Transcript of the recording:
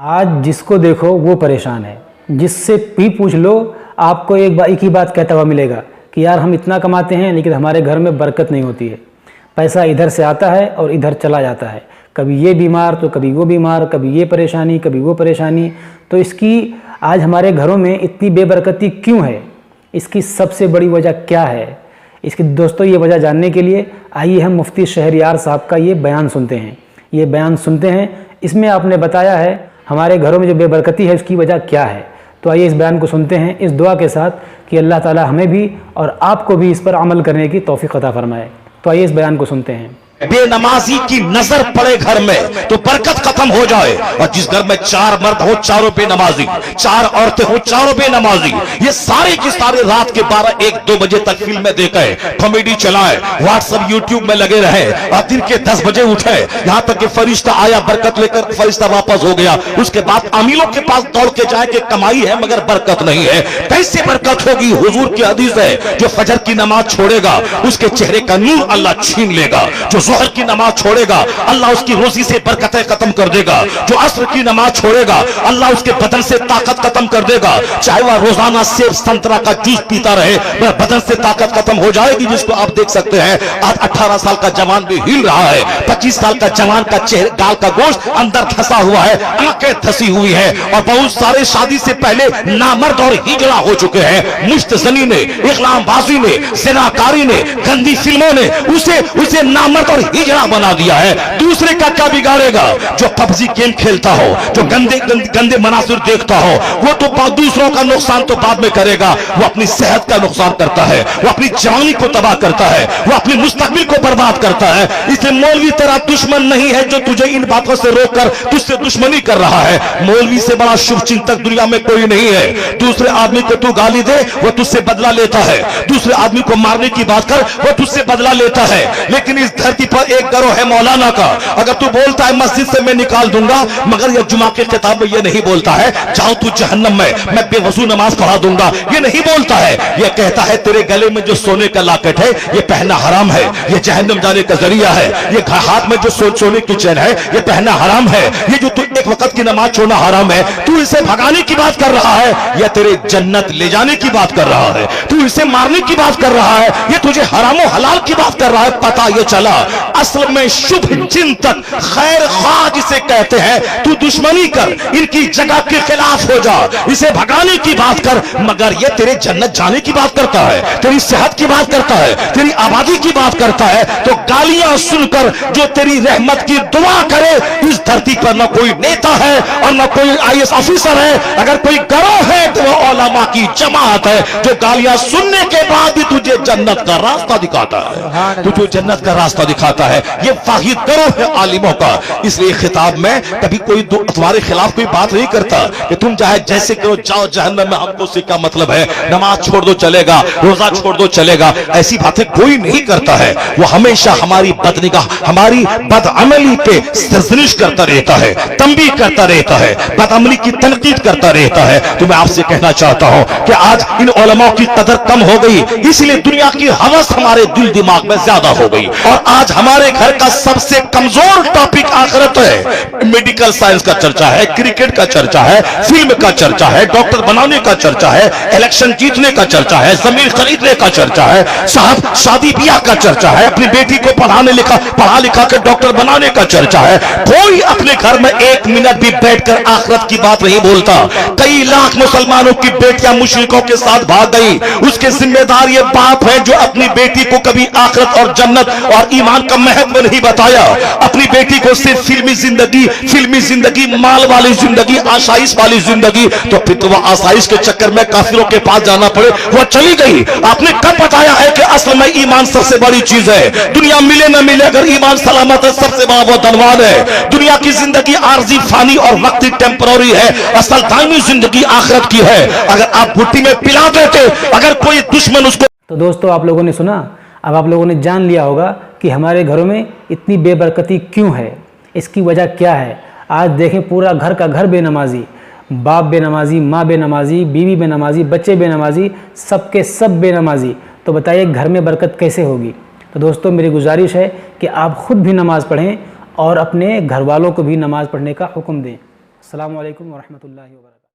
आज जिसको देखो वो परेशान है। जिससे भी पूछ लो आपको एक ही बात कहता हुआ मिलेगा कि यार हम इतना कमाते हैं लेकिन हमारे घर में बरकत नहीं होती है। पैसा इधर से आता है और इधर चला जाता है, कभी ये बीमार तो कभी वो बीमार, कभी ये परेशानी कभी वो परेशानी। तो इसकी आज हमारे घरों में इतनी बेबरकती क्यों है, इसकी सबसे बड़ी वजह क्या है? इसकी दोस्तों ये वजह जानने के लिए आइए हम मुफ्ती शहरयार साहब का ये बयान सुनते हैं। ये बयान सुनते हैं, इसमें आपने बताया है हमारे घरों में जो बेबरकती है उसकी वजह क्या है। तो आइए इस बयान को सुनते हैं इस दुआ के साथ कि अल्लाह ताला हमें भी और आपको भी इस पर अमल करने की तौफीक अता फरमाए। तो आइए इस बयान को सुनते हैं। बेनमाजी की नजर पड़े घर में तो बरकत खत्म हो जाए, और जिस घर में 4 मर्द हो चारों बेनमाजी, 4 औरतें हो चारों बेनमाजी, ये सारे की सारे रात के 12-1-2 बजे तक फिल्में देखे, कॉमेडी चलाए, व्हाट्सएप यूट्यूब में लगे रहे और दिन के 10 बजे उठे, यहाँ तक कि फरिश्ता आया बरकत लेकर, फरिश्ता वापस हो गया। उसके बाद अमीरों के पास दौड़ के जाए कि कमाई है मगर बरकत नहीं है। कैसे बरकत होगी? हुजूर की हदीस है, जो फजर की नमाज छोड़ेगा उसके चेहरे का नूर अल्लाह छीन लेगा, जो जोहर की नमाज छोड़ेगा अल्लाह उसकी रोजी से बरकतें खत्म कर देगा, जो असर की नमाज छोड़ेगा अल्लाह उसके बदन से ताकत खत्म कर देगा। चाहे वह रोजाना सेब संतरा का जूस पीता रहे, वह बदन से ताकत खत्म हो जाएगी। जिसको आप देख सकते हैं आज 18 साल का जवान भी हिल रहा है, 25 साल का जवान का चेहरे गाल का गोश्त अंदर धंसा हुआ है, आंखें धंसी हुई है, और बहुत सारे शादी से पहले नामर्द और हिजड़ा हो चुके हैं। मुश्तजनी ने, इखलामबाजी ने, ज़िनाकारी ने, गंदी फिल्मों ने उसे नामर्द और हिजड़ा बना दिया है। दूसरे का क्या बिगाड़ेगा? जो पबजी गेम खेलता हो, जो गंदे मनासिर देखता हो, वो तो दूसरों का नुकसान तो बाद में करेगा, वो अपनी सेहत का नुकसान करता है, वो अपनी जवानी को तबाह करता है, वो अपनी मुस्तकबिल को बर्बाद करता है। इसलिए मौलवी तेरा दुश्मन नहीं है जो तुझे इन बातों से रोककर तुझसे दुश्मनी कर रहा है। मौलवी से बड़ा शुभ चिंतक दुनिया में कोई नहीं है। दूसरे आदमी को तू गाली दे वो तुझसे बदला लेता है, दूसरे आदमी को मारने की बात कर वो तुझसे बदला लेता है। लेकिन इस धरती पर एक गरोह है मौलाना का, अगर तू बोलता है मस्जिद से मैं निकाल दूंगा, मगर ये जुमा के खिताब में ये नहीं बोलता है जाओ तू जहन्नम में, मैं बेवजू नमाज पढ़ा दूंगा, ये नहीं बोलता है। ये कहता है तेरे गले में जो सोने का लॉकेट है ये पहनना हराम है, ये जहन्नम जाने का जरिया है। ये हाथ में जो सोने की चैन है ये पहनना हराम है। ये जो तू एक वक्त की नमाज छोड़ना हराम है, तू इसे भगाने की बात कर रहा है या तेरे जन्नत ले जाने की बात कर रहा है? तू इसे मारने की बात कर रहा है, ये तुझे हराम हलाल की बात कर रहा है। पता ये चला असल में शुभ चिंतक खैर ख्वाह जिसे कहते हैं, तू दुश्मनी कर, इनकी जगह के खिलाफ हो जा, इसे भगाने की बात कर, मगर ये तेरे जन्नत जाने की बात करता है, तेरी सेहत की बात करता है, तेरी आबादी की बात करता है। तो गालियां सुनकर जो तेरी रहमत की दुआ करे, इस धरती पर न कोई नेता है और न कोई IAS ऑफिसर है। अगर कोई गिरोह है तो वो उलमा की जमात है जो गालियां सुनने के बाद भी तुझे जन्नत का रास्ता दिखाता है, तुझे जन्नत का रास्ता दिखाता है। ये वाहिद गिरोह है आलिमों का। इसलिए खिताब में कभी कोई तुम्हारे खिलाफ कोई बात नहीं करता कि तुम चाहे जैसे करो जाओ जहन्नम में, हमको उससे क्या मतलब है, नमाज छोड़ दो चलेगा, रोजा छोड़ दो चलेगा, ऐसी बातें कोई नहीं करता है। वो हमेशा हमारी बदनिगाह, हमारी बदअमली पे तजनीश करता रहता है, तंबीह करता रहता है, बदअमली की तनकीद करता रहता है। तो मैं आपसे कहना चाहता हूं कि आज इन उलमाओं की कदर कम हो गई, इसलिए दुनिया की हवस हमारे दिल दिमाग में ज्यादा हो गई, और आज हमारे घर का सबसे कमजोर टॉपिक आखिरत है। मेडिकल साइंस का चर्चा है, क्रिकेट का चर्चा है, फिल्म का चर्चा है, डॉक्टर बनाने का चर्चा है, इलेक्शन जीतने का चर्चा है, जमीन खरीदने का चर्चा है, साहब शादी ब्याह का चर्चा है, अपनी बेटी को पढ़ा लिखा कर डॉक्टर बनाने का चर्चा है। कोई अपने घर में 1 मिनट भी बैठकर आखिरत की बात नहीं बोलता। कई लाख मुसलमानों की बेटियां मुशरिकों के साथ भाग गई, उसके जिम्मेदार ये बाप है जो अपनी बेटी को कभी आखिरत और जन्नत और ईमान का महत्व नहीं बताया। अपनी बेटी को सिर्फ फिल्मी जिंदगी, माल वाली जिंदगी, आसाइश वाली जिंदगी, तो फिर तो वह आसाइश के चक्कर में काफिरों के पास जाना पड़े, वह चली गई। आपने कब बताया है कि असल में ईमान सबसे बड़ी चीज है? दुनिया मिले न मिले, अगर ईमान सलामत है सबसे बड़ा वो धनवान है। दुनिया की जिंदगी आर्जी, फानी और वक्ती टेम्पररी है, असल दायमी जिंदगी आखिरत की है। अगर आप भुट्टी में पिला देते, अगर कोई दुश्मन उसको। तो दोस्तों आप लोगों ने सुना, अब आप लोगों ने जान लिया होगा कि हमारे घरों में इतनी बेबरकती क्यों है, इसकी वजह क्या है। आज देखें पूरा घर का घर बेनमाजी, बाप बेनमाजी, माँ बेनमाजी, बीवी बेनमाजी, बच्चे बेनमाजी, सबके सब बेनमाजी। तो बताइए घर में बरकत कैसे होगी? तो दोस्तों मेरी गुजारिश है कि आप खुद भी नमाज़ पढ़ें और अपने घर वालों को भी नमाज़ पढ़ने का हुक्म दें। अस्सलामु अलैकुम वरहमतुल्लाहि वबरकातुहू।